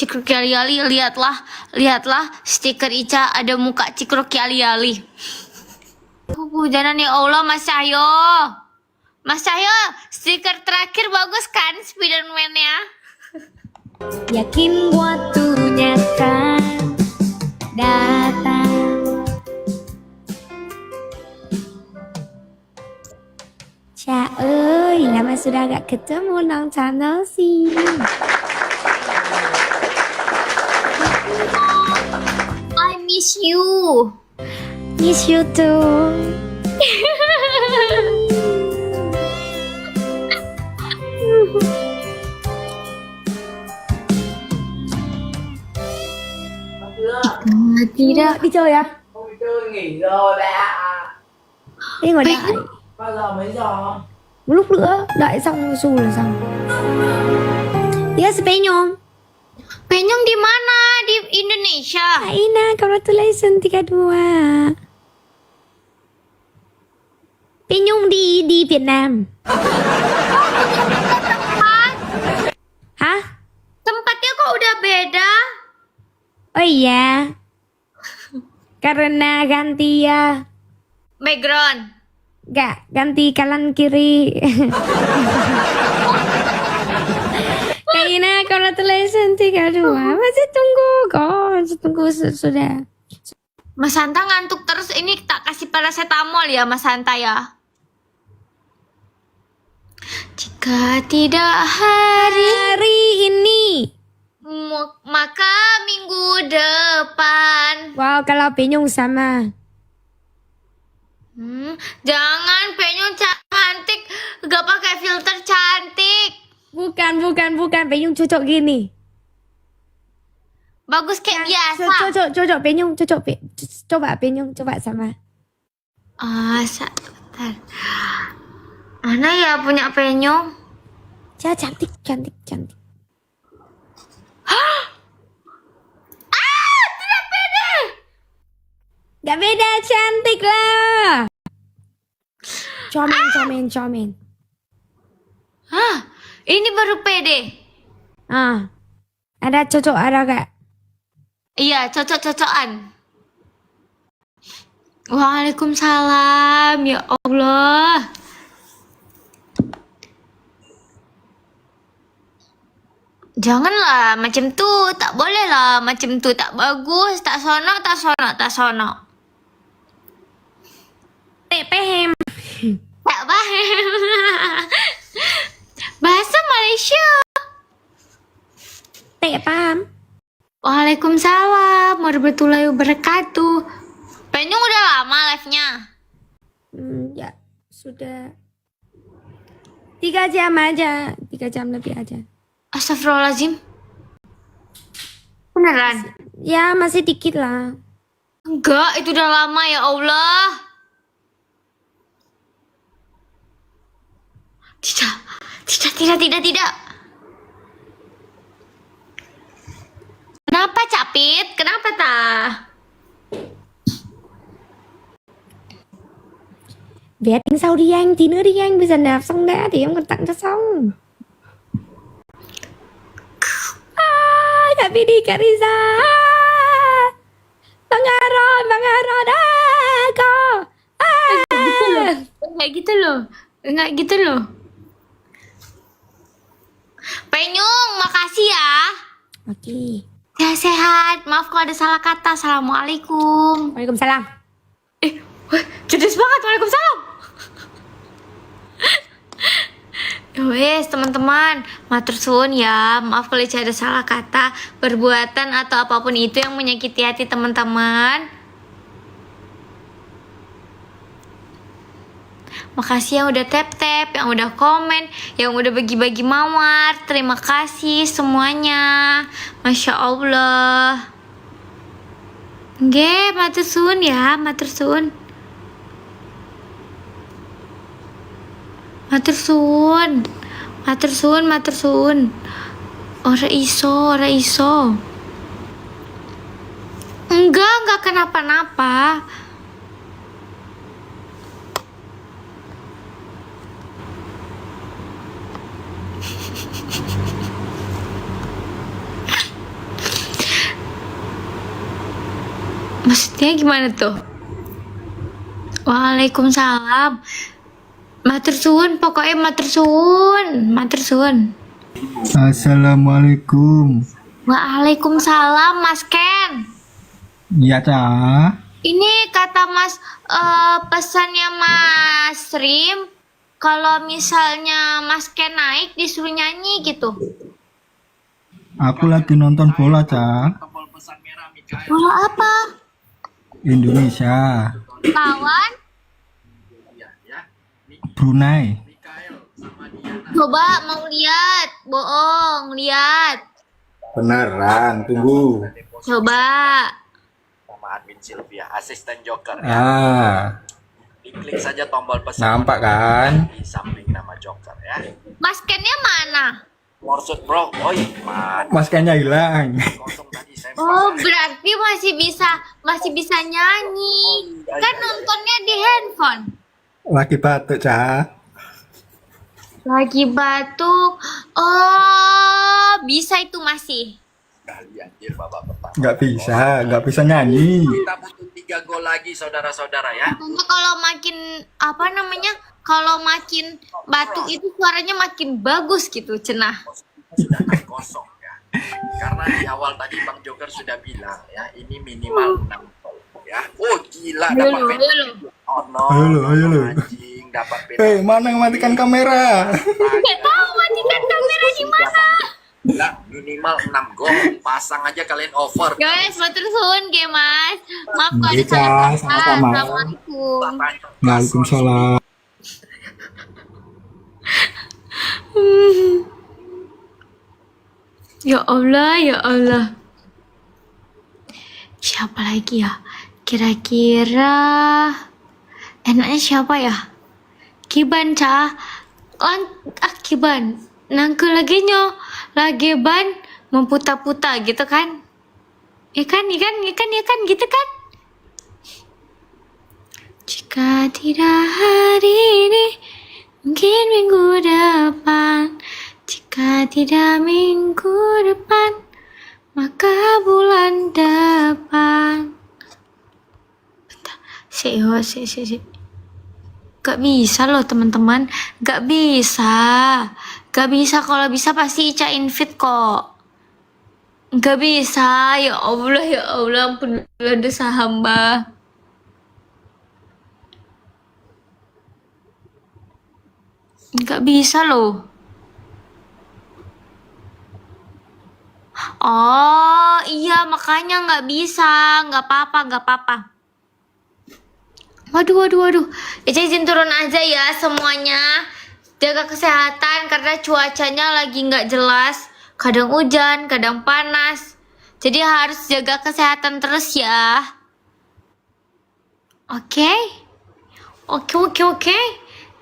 Cikruk yali-yali, lihatlah stiker Ica ada muka cikruk yali-yali. Kehujanan ya Allah, Mas Cahyo. Mas Cahyo, stiker terakhir bagus kan Spiderman-nya? Yakin waktunya kan datang. Cha ơi, lama sudah gak ketemu nang channel sih. I miss you. Miss you too. Tidak. Đi chơi à? Không đi chơi nghỉ rồi mẹ ạ. Đi ngồi đợi. Bao giờ mấy giờ? Một lúc nữa, đợi xong su là xong. Yes, Penyong. Penyong di mana? Di Indonesia. Aina, congratulations 32. Penyong đi Việt Nam. Hah? Tempatnya kok udah beda? Oh iya. Karena ganti ya. Background. Gak, ganti kanan kiri. Kaina, congratulations 32. Masih tunggu kok. Tunggu sudah. Mas Santa ngantuk terus, ini tak kasih paracetamol ya Mas Santa ya. Jika tidak Hari ini. maka minggu depan. Wow, kalau Penyong sama. Jangan, Penyong cantik, gak pakai filter cantik. Bukan. Penyong cocok gini. Bagus kayak biasa. Cocok Penyong, coba Penyong, coba sama. Bentar. Mana ya punya Penyong? Ya, cantik. Tidak pede. Gak beda, cantik lah. Comen. Hah, ini baru pede. Ada cocok, ada gak? Iya, cocok-cocokan. Waalaikumsalam, ya Allah. Janganlah macam tu, tak boleh lah macam tu, tak bagus, tak sonok. Pehem. Tak paham. Bahasa Malaysia. Paham. Waalaikumsalam warahmatullahi wabarakatuh. Penyong udah lama live-nya? Ya, sudah 3 jam aja. 3 jam lebih aja. Astagfirullahaladzim. Beneran? Ya, masih dikit lah. Enggak, itu udah lama ya Allah. Tidak. Kenapa Capit? Kenapa tah? Vé tính sau đi anh, tí nữa đi anh. Bây giờ nạp xong đã thì em còn tặng cho xong. Tapi di Kariza. Bang Aro dah kau. Enggak gitu loh. Penyong, makasih ya. Oke. Sehat. Maaf kalau ada salah kata. Assalamualaikum. Waalaikumsalam. Judes banget. Waalaikumsalam. Wes teman-teman, matur suwun ya. Maaf kalau ada salah kata, perbuatan atau apapun itu yang menyakiti hati teman-teman. Makasih yang udah tap-tap, yang udah komen, yang udah bagi-bagi mawar. Terima kasih semuanya. Masya Allah. Nggih, matur suwun ya, matur suwun. Matur suwun. Ora iso. Enggak kenapa-napa. Maksudnya gimana tuh? Waalaikumsalam. Matur suwun, pokoknya matur suwun. Matur suwun. Assalamualaikum. Waalaikumsalam, Mas Ken. Ya, Cak. Ini kata Mas, pesannya Mas Rim, kalau misalnya Mas Ken naik disuruh nyanyi gitu. Aku lagi nonton bola, Cak. Bola apa? Indonesia. Lawan? Brunei. Coba mau lihat, bohong, lihat. Beneran, tunggu. Coba. Sama admin Sylvia, asisten Joker ya. Ah, Diklik saja tombol pesan nampak kan? di samping nama Joker ya. Mas Kennya mana? Maksud bro, oi, man, Maskernya hilang. kosong tadi saya. Oh, berarti masih bisa nyanyi. Kan nontonnya di handphone. Lagi batuk, Cak. Lagi batuk. Oh, bisa itu masih. Kali anjir babak pertama. Nggak bisa nyanyi. Kita butuh 3 gol lagi saudara-saudara ya. Katanya kalau makin kalau makin batuk itu suaranya makin bagus gitu, cenah. Sudah 6-0 ya. Karena di awal tadi Bang Joker sudah bilang ya, ini minimal 6 gol ya. Oh gila dapat Halo, penalti. halo. Oh no, Halo. anjing dapat penalti. Hei, mana yang matikan kamera? Nggak tahu matikan kamera di mana. Gila, minimal 6 gol. Pasang aja kalian over. Guys, matur suwun ge, Mas. Maaf kalau ada Iya, salah kata. sama-sama. Assalamualaikum. Waalaikumsalam. Ya Allah, ya Allah. Siapa lagi ya? Kira-kira enaknya siapa ya? Kiban cah. Kiban. Nangke lagi ban memputa-puta gitu kan? Ikan gitu kan? Jika tidak hari ini, mungkin minggu depan. Jika tidak minggu depan, maka bulan depan. Bentar, si. Gak bisa loh teman-teman, gak bisa. Kalau bisa pasti Ica invite kok. Gak bisa, ya Allah, ampunilah dosa hamba. Gak bisa loh. Oh iya makanya nggak bisa, nggak apa-apa. Waduh. Ica izin turun aja ya semuanya. Jaga kesehatan karena cuacanya lagi nggak jelas. Kadang hujan, kadang panas. Jadi harus jaga kesehatan terus ya. Oke.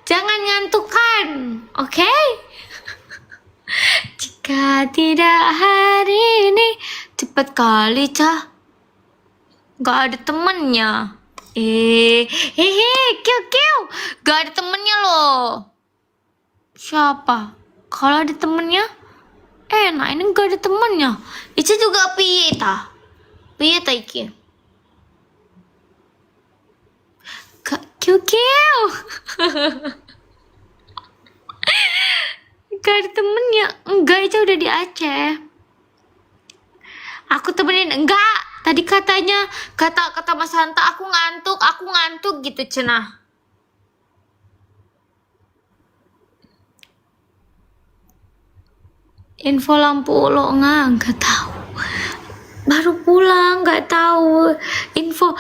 Jangan ngantukkan. Oke? Jika tidak hari ini, cepet kali cah. Gak ada temennya. Kiu. Gak ada temennya loh. Siapa? Kalau ada temennya, enak. Ini gak ada temennya. Ica juga piye ta iki. Kiu. Gak ada temennya. Enggak, Ica udah di Aceh. Aku temenin. Enggak. Tadi katanya, kata Mas Hanta, aku ngantuk gitu cenah. Info lampu lo nggak tahu. Baru pulang, nggak tahu. Info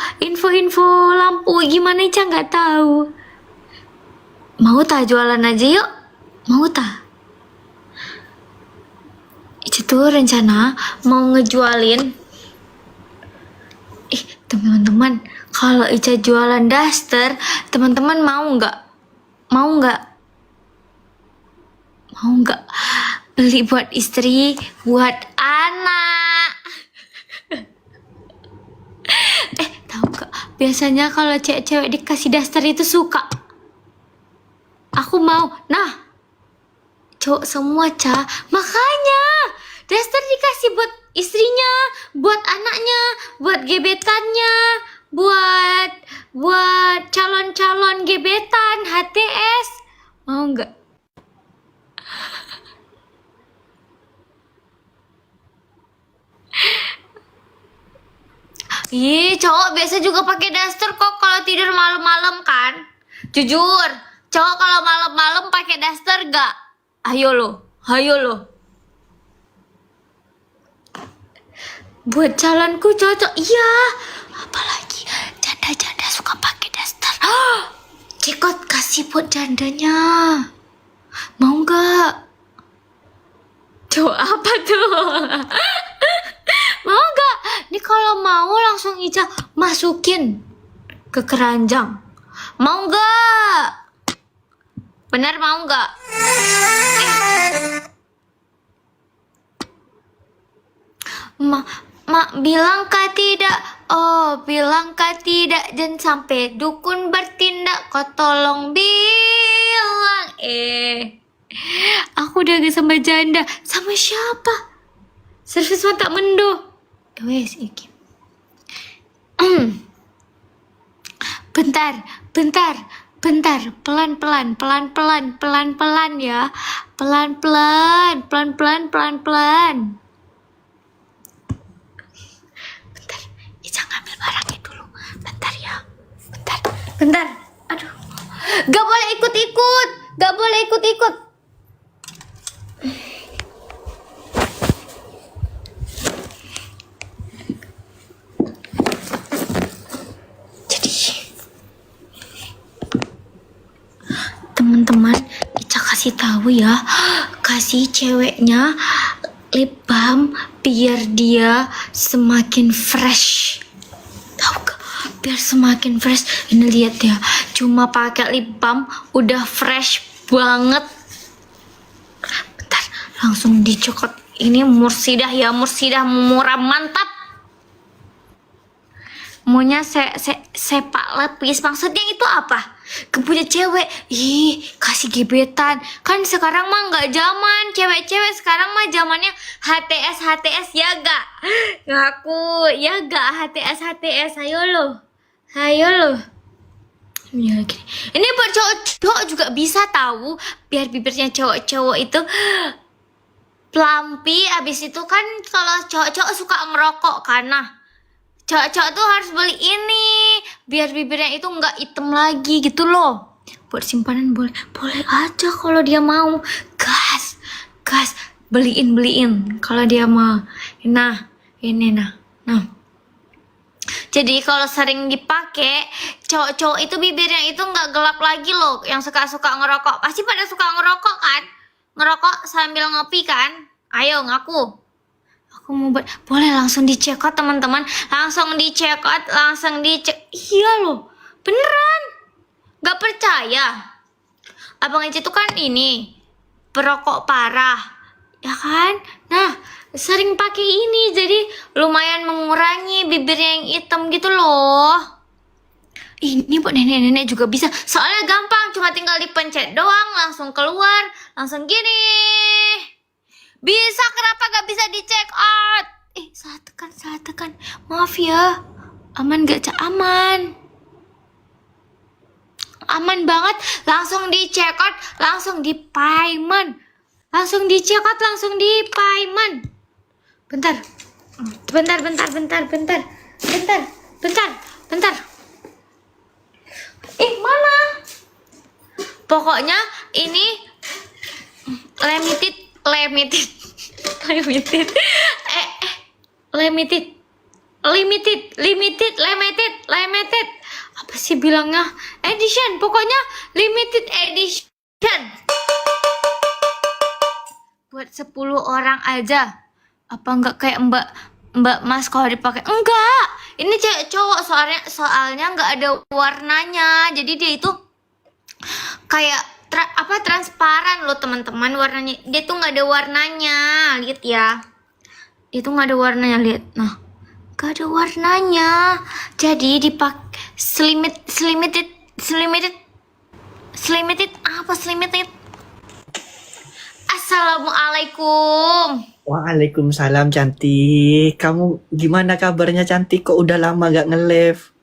lampu gimana Ica nggak tahu. Mau tak jualan aja yuk? Mau tak? Ica tuh rencana mau ngejualin. Teman-teman, kalau Ica jualan daster, teman-teman mau nggak? Mau nggak? Beli buat istri, buat anak. Tahu gak? Biasanya kalau cewek-cewek dikasih daster itu suka. Aku mau. Nah, cowok semua Ca. Makanya daster dikasih buat istrinya, buat anaknya, buat gebetannya. buat calon-calon gebetan HTS. Mau nggak? Ih, cowok biasa juga pakai daster kok kalau tidur malam-malam kan. Jujur, cowok kalau malam-malam pakai daster gak? Ayo lo. Buat calonku cocok, iya. Apalagi janda-janda suka pakai daster. Cekot kasih buat jandanya. Mau nggak? Cowok apa tuh? Mau nggak? Nih kalau mau langsung Ica masukin ke keranjang. Mau nggak? Benar mau nggak? Mak bilang kah tidak? Oh, bilang kah tidak? Jangan sampai dukun bertindak. Kau tolong bilang. Aku udah gak sama janda. Sama siapa? Servis mata mendo. Wes iki. Bentar. Pelan-pelan ya. Pelan-pelan. Bentar, Ica ngambil barangnya dulu. Bentar ya. Bentar. Aduh. Gak boleh ikut-ikut. Teman-teman, Ica kasih tahu ya, kasih ceweknya lip balm biar dia semakin fresh. Tahu gak? Biar semakin fresh. Ini lihat ya, cuma pakai lip balm udah fresh banget. Bentar, langsung dicokot. Ini mursidah ya, murah mantap. Maunya sepak lepis, maksudnya itu apa? Kepunya cewek, kasih gebetan. Kan sekarang mah nggak zaman cewek-cewek, sekarang mah zamannya HTS ya gak? Ngaku ya gak HTS, ayo lo. Ya, gini. Ini buat cowok juga bisa tahu, biar bibirnya cowok itu plumpi. Abis itu kan kalau cowok suka ngerokok karena cowok tuh harus beli ini biar bibirnya itu nggak hitam lagi gitu loh. Buat simpanan boleh aja kalau dia mau. Gas beliin kalau dia mau. Nah. Jadi kalau sering dipakai, cowok itu bibirnya itu nggak gelap lagi loh. Yang suka ngerokok pasti pada suka ngerokok kan? Ngerokok sambil ngopi kan? Ayo ngaku. Aku mau boleh langsung dicekot teman-teman, langsung dicek. Iya loh, beneran. Gak percaya? Abang Ece tuh kan ini perokok parah, ya kan? Nah, sering pakai ini jadi lumayan mengurangi bibirnya yang hitam gitu loh. Ini buat nenek-nenek juga bisa, soalnya gampang, cuma tinggal dipencet doang, langsung keluar, langsung gini. Bisa, kenapa gak bisa di check out? Salah tekan. Maaf ya. Aman gak, Cak? Aman banget. Langsung di check out, langsung di payment. Bentar. Mana? Pokoknya ini limited. Apa sih bilangnya? Edition, pokoknya limited edition. Buat 10 orang aja. Apa enggak kayak Mbak Mas kalau dipakai? Enggak. Ini cowok soalnya enggak ada warnanya. Jadi dia itu kayak transparan loh teman-teman warnanya. Dia tuh nggak ada warnanya, lihat ya. Dia tuh nggak ada warnanya, lihat. Nah, nggak ada warnanya. Jadi dipakai limited. Assalamualaikum. Waalaikumsalam cantik. Kamu gimana kabarnya cantik? Kok udah lama gak nge-live?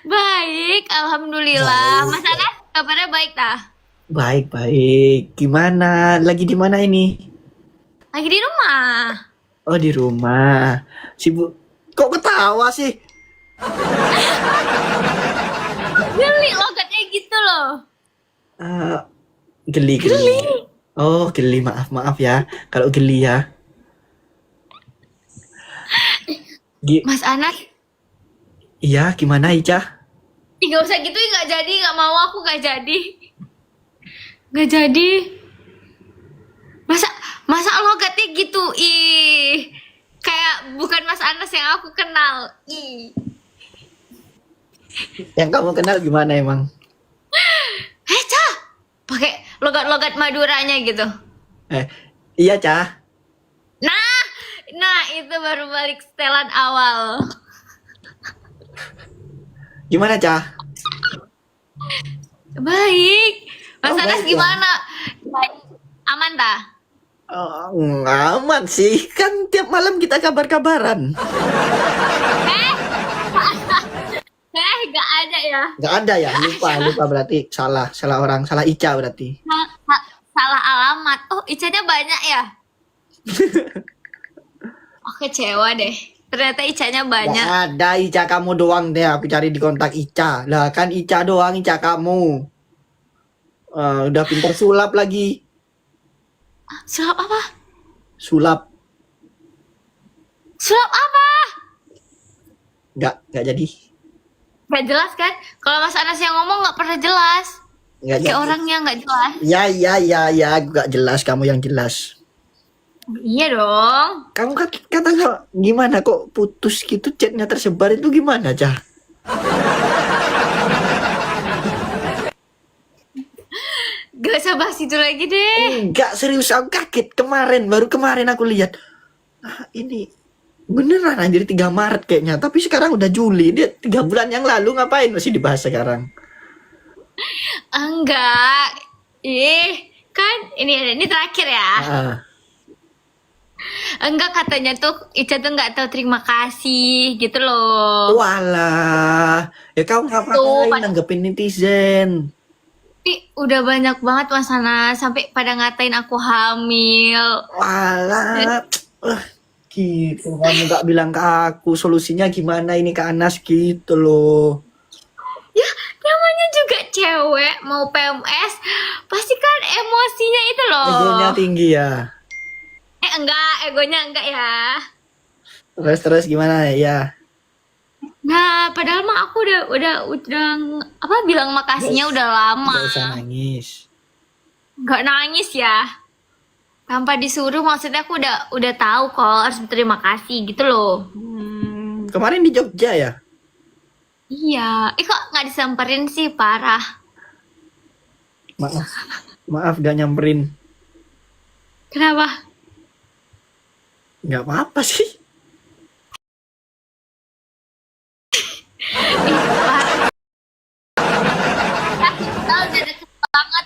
Baik, alhamdulillah. Mas Anas, kabarnya baik tah? Baik, baik. Gimana? Lagi di mana ini? Lagi di rumah. Oh, di rumah. Sibuk. Kok ketawa sih? Geli logatnya gitu loh. Eh, geli. Oh, geli. Maaf ya. Kalau geli ya. Mas Anas, Iya, gimana Ica? nggak usah gitu, nggak jadi, nggak mau aku nggak jadi. Nggak jadi. Masa logatnya gitu, ih. Kayak bukan Mas Anas yang aku kenal. Ih. Yang kamu kenal gimana emang? Cah, pakai logat-logat Maduranya gitu. Iya, Ca. Nah itu baru balik setelan awal. Gimana, Ca? Baik. Mas Oh, Anas baik, ya. gimana? Baik. Aman dah? Oh, aman sih. Kan tiap malam kita kabar-kabaran. Gak ada ya. Nggak ada ya? Lupa berarti. Salah orang. Salah Ica berarti. Salah alamat. Oh, Icanya banyak ya? Oh, kecewa deh. Ternyata Icanya banyak. Nggak ada Ica kamu doang deh. Aku cari di kontak Ica. Lah kan Ica doang, Ica kamu. Udah pintar sulap lagi. Sulap apa? Sulap. Sulap apa? Nggak jadi. Gak jelas kan? Kalau Mas Anas yang ngomong gak pernah jelas. Nggak Kayak jadi. orangnya gak jelas. Ya. Aku nggak jelas. Kamu yang jelas. Iya dong. Kamu katanya gimana kok putus gitu chatnya tersebar itu gimana, Cah? Gak usah bahas itu lagi deh. Enggak, serius aku kaget baru kemarin aku lihat. Ini beneran anjir 3 Maret kayaknya, tapi sekarang udah Juli. Dia 3 bulan yang lalu ngapain masih dibahas sekarang? Enggak. Kan ini terakhir ya. Ah, Enggak, katanya tuh Ica tuh nggak tahu terima kasih gitu loh. walah, ya kamu ngapain nanggepin netizen? Tapi udah banyak banget Mas Anas sampai pada ngatain aku hamil. Walah, gitu kamu nggak bilang ke aku solusinya gimana ini ke Anas gitu loh. Ya, namanya juga cewek mau PMS, pasti kan emosinya itu loh. Egonya tinggi ya. Enggak, egonya enggak ya. Terus gimana ya? Nah, padahal mah aku udah apa bilang makasihnya udah lama. Nggak usah nangis. Nggak nangis ya. Tanpa disuruh, maksudnya aku udah tahu kok harus berterima kasih gitu loh. Kemarin di Jogja ya? Iya, kok nggak disamperin sih, parah. Maaf gak nyamperin. Kenapa? Nggak apa-apa sih. Udah deket banget.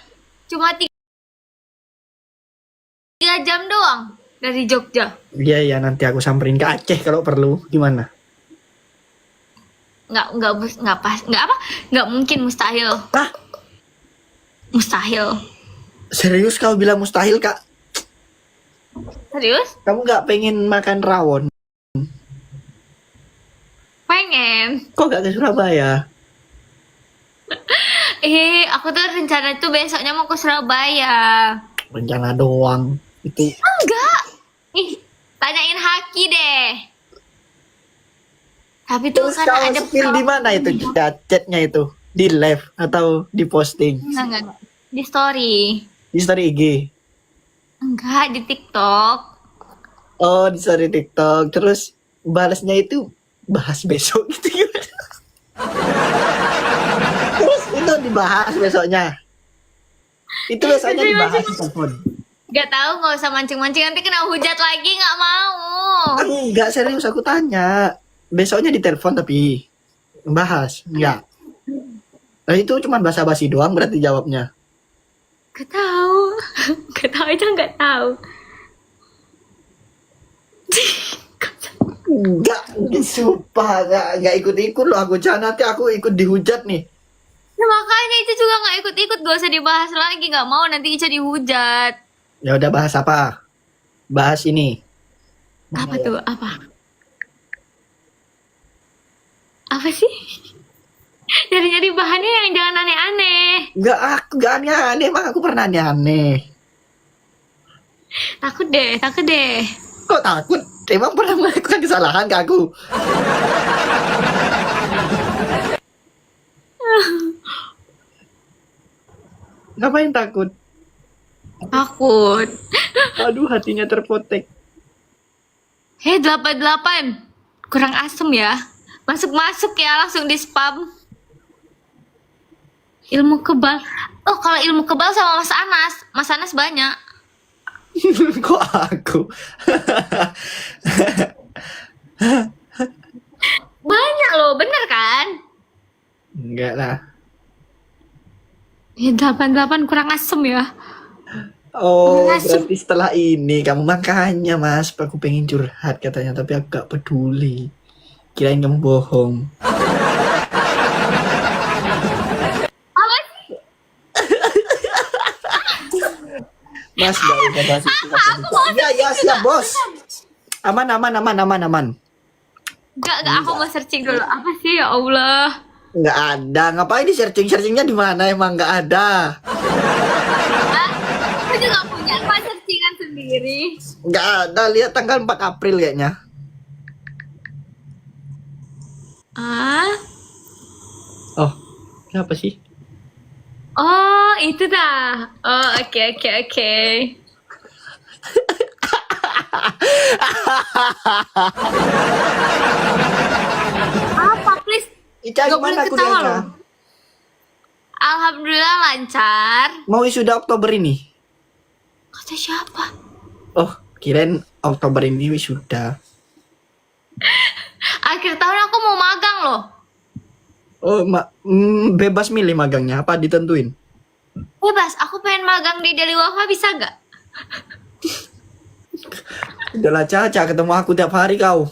Cuma 3 jam doang dari Jogja. Iya nanti aku samperin ke Aceh kalau perlu. Gimana? Nggak mungkin, mustahil. Ah, Mustahil. serius kau bilang mustahil, Kak? Serius? Kamu nggak pengen makan rawon? Pengen. Kok nggak ke Surabaya? Aku tuh rencana tuh besoknya mau ke Surabaya. Rencana doang. Itu Enggak. Tanyain Haki deh. Tapi tuh terus kan kau ada spill di mana itu chatnya itu? Di live atau di posting? Enggak. Di story. Di story IG? Enggak, di TikTok. Oh, di story TikTok. Terus balasnya itu bahas besok gitu gimana? Terus itu dibahas besoknya. Itu besoknya dibahas di telepon. Gak tahu, nggak usah mancing-mancing, nanti kena hujat lagi, nggak mau. Enggak, serius aku tanya. Besoknya di telepon tapi bahas. Enggak. Nah, itu cuma basa-basi doang berarti jawabnya. Gak tahu. Gak tahu aja nggak tahu. Enggak, sumpah enggak ikut-ikut loh aku. Jangan nanti aku ikut dihujat nih. Ya, makanya Ica juga nggak ikut-ikut, gak usah dibahas lagi, nggak mau nanti Ica dihujat. Ya udah bahas apa? Bahas ini. Apa tuh? Apa sih? Nyari-nyari bahannya yang jangan aneh-aneh. Aku enggak aneh-aneh, emang aku pernah aneh-aneh. Takut deh. Kok takut? Emang pernah melakukan kesalahan ke aku? Ngapain takut? Takut. Aduh, hatinya terpotek. Hei 88, kurang asem ya. Masuk ya, langsung di spam. Ilmu kebal. Oh, kalau ilmu kebal sama Mas Anas banyak. Kok aku? Banyak loh, bener kan? Enggak lah. Ya 88 kurang asem ya. Oh, Masuk. berarti setelah ini kamu makanya Mas, aku pengen curhat katanya, tapi aku gak peduli. Kirain kamu bohong. Apa sih? Mas, gak usah bahas itu. Iya, siap bos. Aman. Enggak, aku mau searching dulu. Apa sih ya Allah? Nggak ada. Ngapain di searchingnya di mana? Emang nggak ada. Aku juga punya apa searchingan sendiri. Nggak ada. Lihat tanggal 4 April kayaknya. Oh, kenapa sih? Oh, itu dah. Oh, oke. Apa, please? Ica, Nggak gimana boleh ketawa kuliahnya? loh. Alhamdulillah lancar. Mau wisuda Oktober ini? Kata siapa? Oh, kirain Oktober ini wisuda. Akhir tahun aku mau magang loh. Oh, bebas milih magangnya. Apa ditentuin? Bebas, aku pengen magang di Deli Wafa, bisa gak? Udahlah Caca, ketemu aku tiap hari kau.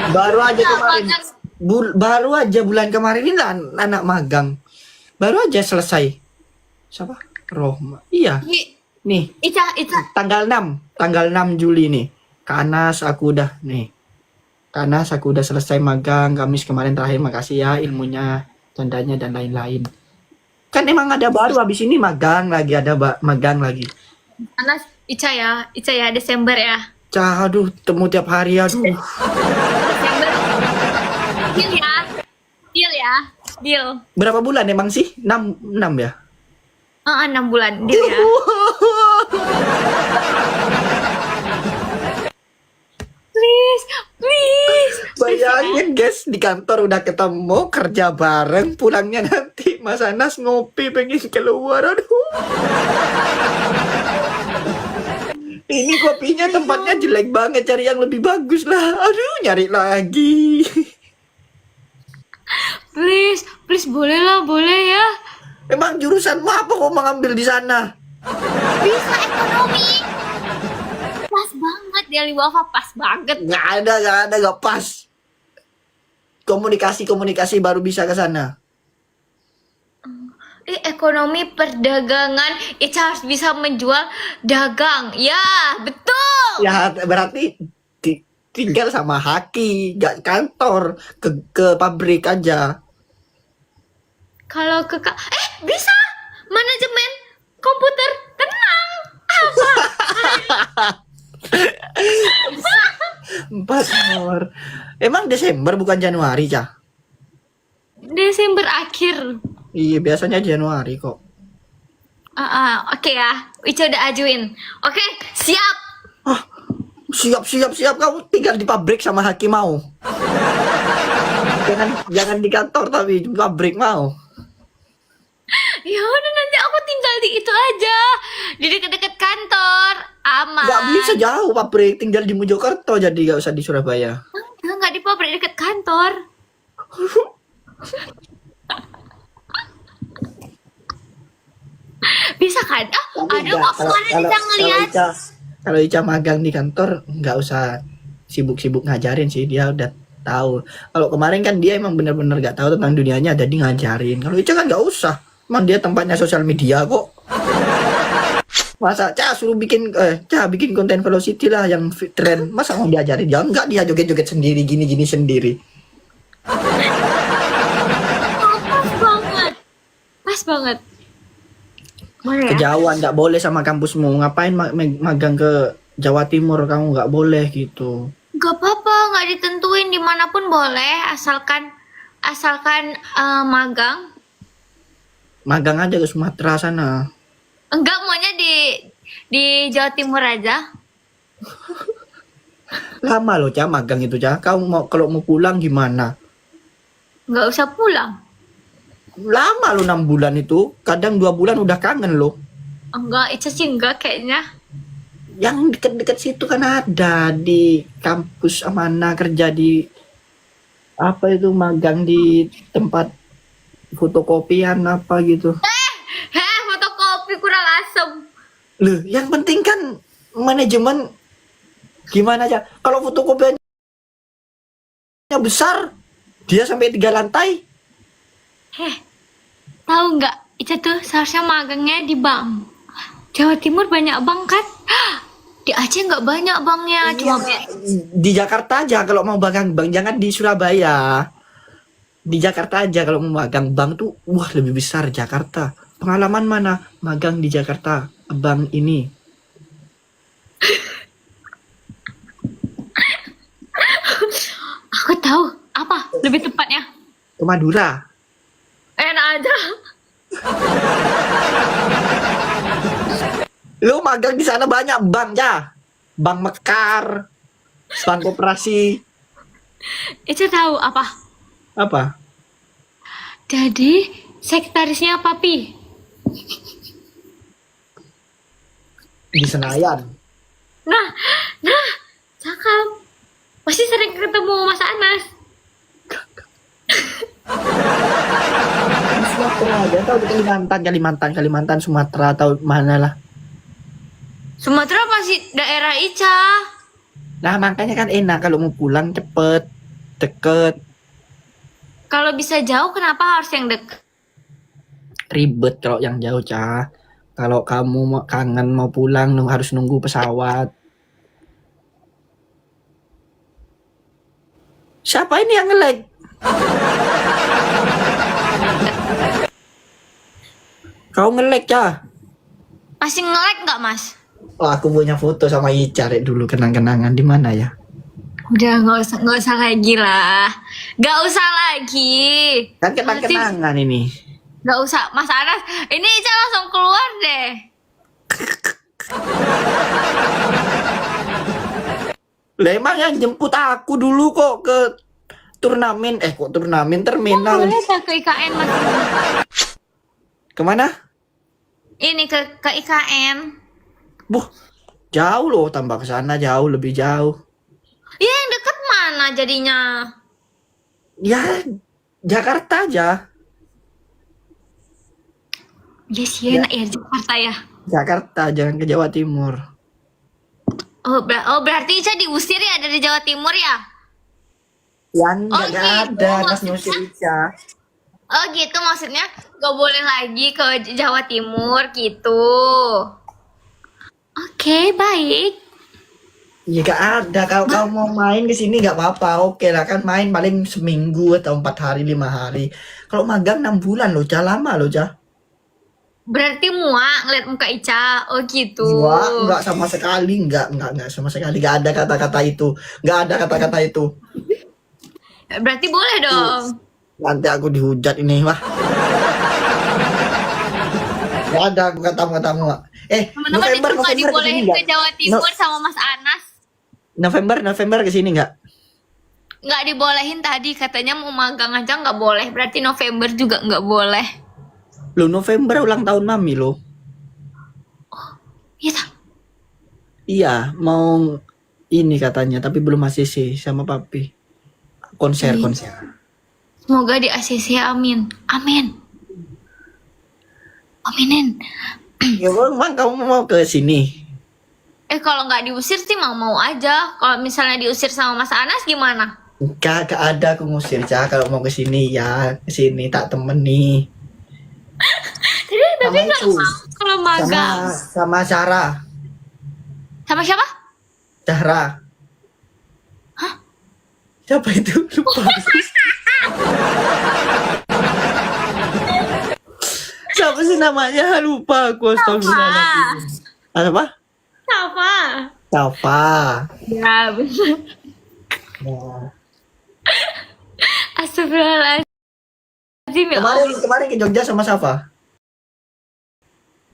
Baru aja kemarin. Baru aja bulan kemarin ini anak magang. Baru aja selesai. Siapa? Rohma. Iya. Nih, Ica. tanggal 6 Juli nih. Kanas aku udah nih. Kanas aku udah selesai magang. Kamis kemarin terakhir, makasih ya ilmunya, tandanya dan lain-lain. Kan emang ada baru habis ini magang lagi, magang lagi. Anas, Ica ya, Desember ya. Cah, aduh, temu tiap hari, aduh. Desember. Deal. Berapa bulan emang sih? 6 ya? 6 bulan, deal ya. Please. Bayangin guys, di kantor udah ketemu, kerja bareng, pulangnya nanti Mas Anas ngopi pengen keluar, aduh. Ini kopinya tempatnya jelek banget, cari yang lebih bagus lah. Aduh, nyari lagi. Please boleh ya. Emang jurusanmu apa kok mengambil di sana? Bisa ekonomi. Pas banget Deli Wafa, pas banget. Nggak ada, nggak pas. Komunikasi baru bisa ke sana. Ekonomi perdagangan, Ica harus bisa menjual dagang. Ya, betul. Ya berarti tinggal sama Haki, gak kantor, ke pabrik aja. Kalau bisa. Manajemen komputer, tenang. Apa? 4 nomor. Emang Desember bukan Januari, Cah? Desember akhir. Iya, biasanya Januari kok. Oke ya. Ica udah ajuin. Oke, siap. Siap. Kamu tinggal di pabrik sama Haki mau. Jangan di kantor tapi di pabrik mau. Ya udah, nanti aku tinggal di itu aja. Di dekat-dekat kantor. Aman. Gak bisa jauh pabrik, tinggal di Mojokerto jadi gak usah di Surabaya. Enggak di pabrik, dekat kantor. Bisa kan? Ada kok kemarin bisa ngeliat. Kalau Ica magang di kantor nggak usah sibuk-sibuk ngajarin sih, dia udah tahu. Kalau kemarin kan dia emang bener-bener nggak tahu tentang dunianya, jadi ngajarin. Kalau Ica kan nggak usah, emang dia tempatnya sosial media kok. Masa suruh bikin bikin konten velocity lah yang tren, masa mau diajarin? Ya enggak, dia joget-joget sendiri gini-gini sendiri. Pas banget. Boleh ya? Kejauhan nggak boleh sama kampusmu, ngapain magang ke Jawa Timur, kamu nggak boleh gitu. Gak apa-apa, nggak ditentuin dimanapun boleh, asalkan magang. Magang aja ke Sumatera sana. Enggak, maunya di Jawa Timur aja. Lama loh Ca magang itu Ca. Kamu kalau mau pulang gimana? Nggak usah pulang. Lama loh 6 bulan itu. Kadang 2 bulan udah kangen loh. Enggak, Ica sih enggak kayaknya. Yang deket-deket situ kan ada di kampus Amanah, kerja di apa itu, magang di tempat fotokopian apa gitu. Fotokopi kurang asem. Loh, yang penting kan manajemen gimana aja. Kalau fotokopiannya besar, dia sampai 3 lantai. Tahu nggak? Ica tuh seharusnya magangnya di bank. Jawa Timur banyak bank kan? Di Aceh nggak banyak banknya, cuma Di Jakarta aja kalau mau magang bank, jangan di Surabaya. Di Jakarta aja kalau mau magang bank tuh, wah lebih besar Jakarta. Pengalaman mana magang di Jakarta bank ini? aku tahu apa lebih tepatnya. Ke Madura. Enak aja. Lu magang di sana banyak bank ya. Bank Mekar, Bank Koperasi. Ica tahu apa? Apa? Jadi sekretarisnya Papi. Di Senayan. Nah, cakep. Pasti sering ketemu Mas Anas. Sumatera aja, tahu di Kalimantan, Sumatera atau mana lah. Sumatera masih daerah Ica. Nah makanya kan enak kalau mau pulang cepet, deket. Kalau bisa jauh, kenapa harus yang dekat? Ribet kalau yang jauh Ca. Kalau kamu kangen mau pulang harus nunggu pesawat. Siapa ini yang nge-lag? Kau nge-lag Ca? Masih nge-lag nggak, Mas? Oh, aku punya foto sama Ica Rek, dulu kenang-kenangan di mana ya? Udah nggak usah lagi lah. Nggak usah lagi. Kan kenang-kenangan ini. Nggak usah, Mas Anas. Ini Ica langsung keluar deh. Lah emang yang jemput aku dulu kok ke turnamen, terminal. Boleh nggak ke IKN, Mas? Kemana? Ini ke IKN. Buh, jauh loh, tambah ke sana jauh, lebih jauh. Ya yang deket mana jadinya? Ya, Jakarta aja. Yes, ya enak ya Jakarta ya. Jakarta, jangan ke Jawa Timur. Oh, berarti Ica diusir ya dari Jawa Timur ya? Yang Oh, nggak gitu, ada, Mas maksudnya. nyusir Ica. Oh gitu, maksudnya gak boleh lagi ke Jawa Timur gitu. Oke, baik. Ya nggak ada, kalau kamu mau main ke sini nggak apa-apa. Oke lah, kan main paling seminggu atau 4 hari, 5 hari. Kalau magang 6 bulan loh, Ca, lama loh, Ca. Berarti muak ngeliat muka Ica. Oh gitu. Wah, nggak sama sekali, nggak sama sekali, nggak ada kata-kata itu, nggak ada kata-kata itu. Berarti boleh dong. Nanti aku dihujat ini, wah. Nggak ada aku katamu. Teman-teman itu nggak dibolehin ke Jawa Timur sama Mas Anas. November ke sini nggak? Nggak dibolehin tadi, katanya mau magang aja nggak boleh. Berarti November juga nggak boleh. Lo November ulang tahun Mami lo. Iya, tak? Iya, mau ini katanya, tapi belum ACC sama Papi. Konser. Semoga di ACC, amin. Amin. Aminin. Ya, Bang, kamu mau ke sini? Kalau nggak diusir sih mau aja. Kalau misalnya diusir sama Mas Anas gimana? Gak ada aku ngusir, Ca. Kalau mau ke sini ya, ke sini tak temeni. Tapi Sama nggak itu. mau kalau magang. Sama Sarah. Sama siapa? Zahra. Hah? Siapa itu? Lupa. Siapa sih namanya? Lupa aku. Astagfirullahaladzim. Apa? Siapa? Safa. Ya benar. Ya. Astagfirullahaladzim ya Allah. Kemarin ke Jogja sama Safa.